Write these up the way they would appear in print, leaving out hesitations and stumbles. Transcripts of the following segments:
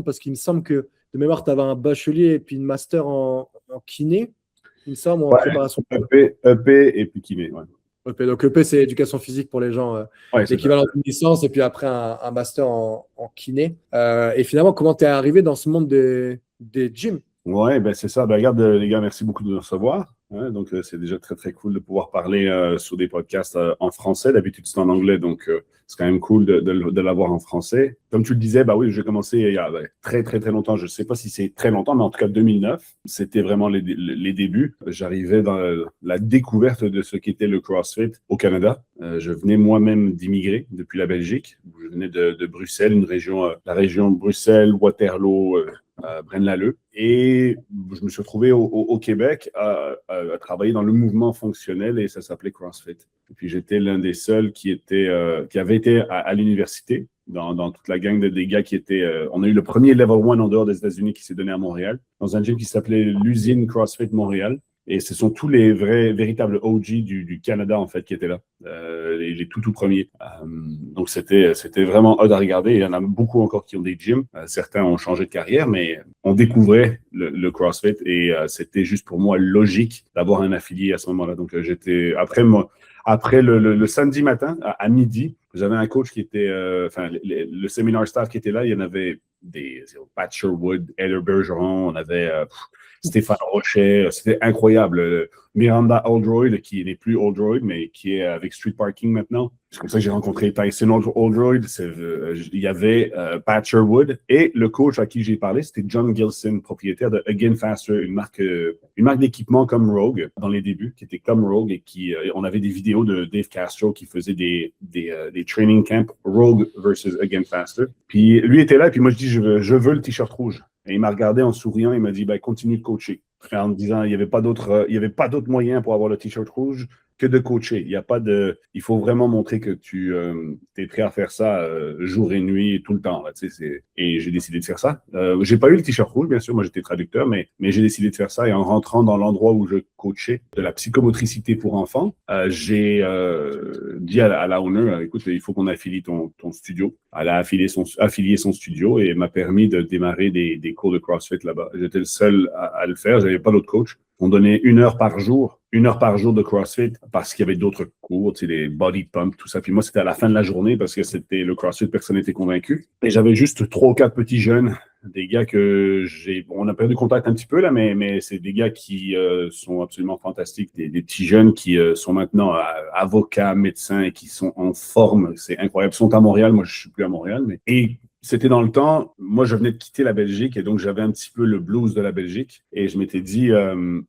parce qu'il me semble que de mémoire, tu avais un bachelier et puis une master en kiné, il me semble, en préparation. EP et puis kiné, ouais. EP. Donc EP, c'est éducation physique pour les gens, l'équivalent d'une licence, et puis après un master en kiné. Et finalement, comment tu es arrivé dans ce monde des gyms? Ouais, ben c'est ça. Ben, regarde, les gars, merci beaucoup de nous recevoir. Hein. Donc, c'est déjà très, très cool de pouvoir parler sur des podcasts en français. D'habitude, c'est en anglais, donc c'est quand même cool de l'avoir en français. Comme tu le disais, bah oui, j'ai commencé il y a très, très, très longtemps. Je ne sais pas si c'est très longtemps, mais en tout cas, 2009, c'était vraiment les débuts. J'arrivais dans la découverte de ce qu'était le CrossFit au Canada. Je venais moi-même d'immigrer depuis la Belgique. Je venais de Bruxelles, la région Bruxelles, Waterloo, Braine-l'Alleud. Et je me suis retrouvé au Québec à travailler dans le mouvement fonctionnel et ça s'appelait CrossFit. Et puis j'étais l'un des seuls qui avait été à l'université dans toute la gang des gars qui étaient... on a eu le premier Level 1 en dehors des États-Unis qui s'est donné à Montréal, dans un gym qui s'appelait l'usine CrossFit Montréal. Et ce sont tous les véritables OG du Canada, en fait, qui étaient là, les tout premiers. Donc, c'était vraiment hot à regarder. Il y en a beaucoup encore qui ont des gyms. Certains ont changé de carrière, mais on découvrait le CrossFit et c'était juste pour moi logique d'avoir un affilié à ce moment-là. Donc, après le samedi matin, à midi, j'avais un coach qui était, le séminaire staff qui était là, il y en avait Pat Sherwood, Heather Bergeron, on avait... Stéphane Rochet, c'était incroyable. Miranda Oldroyd, qui n'est plus Oldroyd, mais qui est avec Street Parking maintenant. C'est comme ça que j'ai rencontré Tyson Oldroyd. Il y avait Pat Sherwood et le coach à qui j'ai parlé, c'était John Gilson, propriétaire de Again Faster, une marque d'équipement comme Rogue dans les débuts, qui était comme Rogue et on avait des vidéos de Dave Castro qui faisait des training camps Rogue versus Again Faster. Puis lui était là et puis moi je dis je veux le t-shirt rouge. Et il m'a regardé en souriant, il m'a dit continue de coacher. En me disant il n'y avait pas d'autre moyen pour avoir le t-shirt rouge que de coacher. Il faut vraiment montrer que tu es prêt à faire ça jour et nuit, tout le temps. Là, et j'ai décidé de faire ça. J'ai pas eu le t-shirt rouge, bien sûr, moi j'étais traducteur, mais j'ai décidé de faire ça. Et en rentrant dans l'endroit où je coachais de la psychomotricité pour enfants, j'ai dit à la owner, écoute, il faut qu'on affilie ton studio. Elle a affilié son studio et m'a permis de démarrer des cours de CrossFit là-bas. J'étais le seul à le faire, j'avais pas d'autre coach. On donnait 1 heure par jour de CrossFit parce qu'il y avait d'autres cours, tu sais, les body pump, tout ça. Puis moi, c'était à la fin de la journée parce que c'était le CrossFit, personne n'était convaincu. Et j'avais juste 3 ou 4 petits jeunes, des gars on a perdu contact un petit peu là, mais c'est des gars qui sont absolument fantastiques, des petits jeunes qui sont maintenant avocats, médecins et qui sont en forme. C'est incroyable. Ils sont à Montréal, moi je suis plus à Montréal, et c'était dans le temps, moi je venais de quitter la Belgique et donc j'avais un petit peu le blues de la Belgique et je m'étais dit,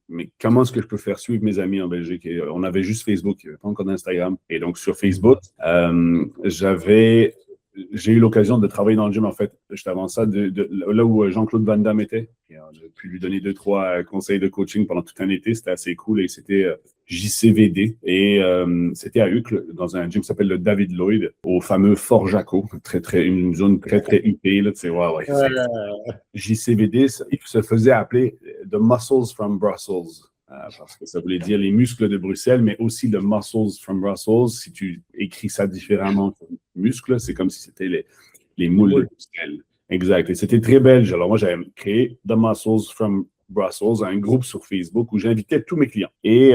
mais comment est-ce que je peux faire suivre mes amis en Belgique? Et on avait juste Facebook, il n'y avait pas encore d'Instagram. Et donc sur Facebook, j'ai eu l'occasion de travailler dans le gym en fait. Juste avant ça, là où Jean-Claude Van Damme était. J'ai pu lui donner 2-3 conseils de coaching pendant tout un été, c'était assez cool et c'était JCVD et c'était à Uccle dans un gym qui s'appelle le David Lloyd au fameux Fort Jaco, une zone très très huppée là, tu sais, ouais. JCVD, il se faisait appeler The Muscles from Brussels. Parce que ça voulait dire les muscles de Bruxelles, mais aussi the muscles from Brussels. Si tu écris ça différemment, muscles, c'est comme si c'était les moules de Bruxelles. Exact. Et c'était très belge. Alors moi, j'avais créé The Muscles from Brussels, un groupe sur Facebook où j'invitais tous mes clients. Et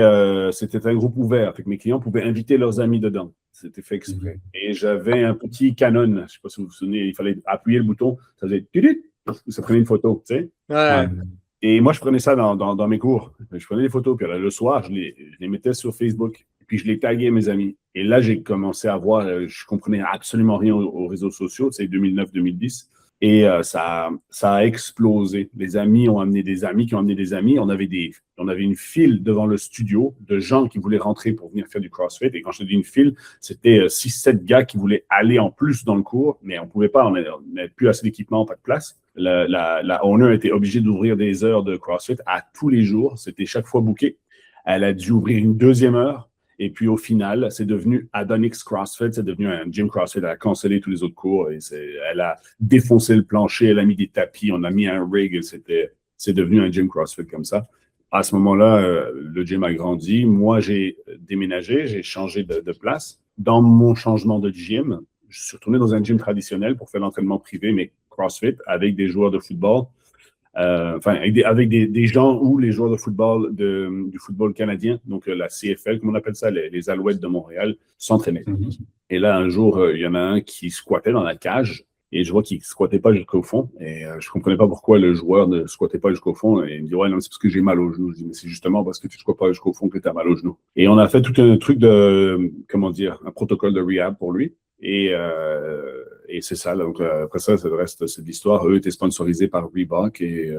c'était un groupe ouvert. Fait que mes clients pouvaient inviter leurs amis dedans. C'était fait exprès. Et j'avais un petit Canon. Je ne sais pas si vous vous souvenez, il fallait appuyer le bouton. Ça faisait ça prenait une photo, tu sais. Ouais. Et moi, je prenais ça dans mes cours. Je prenais des photos, puis le soir, je les mettais sur Facebook. Puis je les taguais mes amis. Et là, j'ai commencé à voir, je comprenais absolument rien aux réseaux sociaux, c'est 2009-2010. Et ça a explosé. Les amis ont amené des amis qui ont amené des amis. On avait une file devant le studio de gens qui voulaient rentrer pour venir faire du CrossFit. Et quand je te dis une file, c'était 6-7 gars qui voulaient aller en plus dans le cours, mais on ne pouvait pas, on n'avait plus assez d'équipement, pas de place. La owner était obligée d'ouvrir des heures de CrossFit à tous les jours. C'était chaque fois booké. Elle a dû ouvrir une 2e heure. Et puis, au final, c'est devenu Adonix CrossFit. C'est devenu un gym CrossFit. Elle a cancellé tous les autres cours. Et elle a défoncé le plancher. Elle a mis des tapis. On a mis un rig. C'est devenu un gym CrossFit comme ça. À ce moment-là, le gym a grandi. Moi, j'ai déménagé. J'ai changé de place. Dans mon changement de gym, je suis retourné dans un gym traditionnel pour faire l'entraînement privé, mais CrossFit avec des joueurs de football. Avec des gens où les joueurs de football du football canadien, donc la CFL, comme on appelle ça, les Alouettes de Montréal, s'entraînaient. Mm-hmm. Et là, un jour, il y en a un qui squattait dans la cage et je vois qu'il ne squattait pas jusqu'au fond. Et je ne comprenais pas pourquoi le joueur ne squattait pas jusqu'au fond. Et il me dit, ouais, non, c'est parce que j'ai mal au genou. Je dis, mais c'est justement parce que tu ne squattes pas jusqu'au fond que tu as mal au genou. Et on a fait tout un truc un protocole de rehab pour lui. Et c'est ça. Donc, après ça, c'est le reste, c'est de l'histoire. Eux étaient sponsorisés par Reebok et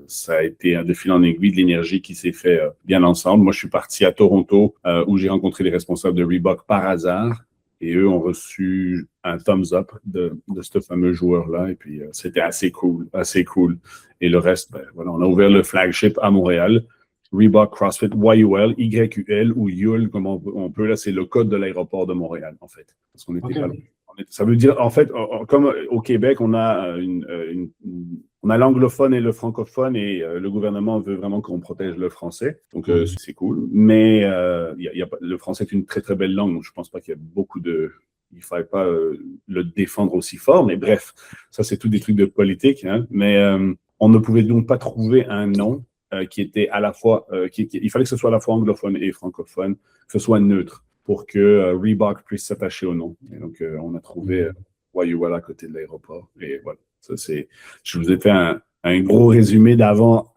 ça a été un de fil en aiguille de l'énergie qui s'est fait bien ensemble. Moi, je suis parti à Toronto où j'ai rencontré les responsables de Reebok par hasard et eux ont reçu un thumbs up de ce fameux joueur-là. Et puis, c'était assez cool. Et le reste, on a ouvert le flagship à Montréal. Reebok CrossFit YUL, YUL ou YUL, comme on peut. Là, c'est le code de l'aéroport de Montréal, en fait. Parce qu'on était ça veut dire, en fait, comme au Québec, on a on a l'anglophone et le francophone et le gouvernement veut vraiment qu'on protège le français. Donc, c'est cool. Mais le français est une très, très belle langue. Donc, je ne pense pas qu'il y a beaucoup de... Il ne fallait pas le défendre aussi fort. Mais bref, ça, c'est tout des trucs de politique. Hein. Mais on ne pouvait donc pas trouver un nom qui était à la fois... il fallait que ce soit à la fois anglophone et francophone, que ce soit neutre pour que Reebok puisse s'attacher au nom. Et donc, on a trouvé YUL à côté de l'aéroport. Et voilà. Ça, je vous ai fait un gros résumé d'avant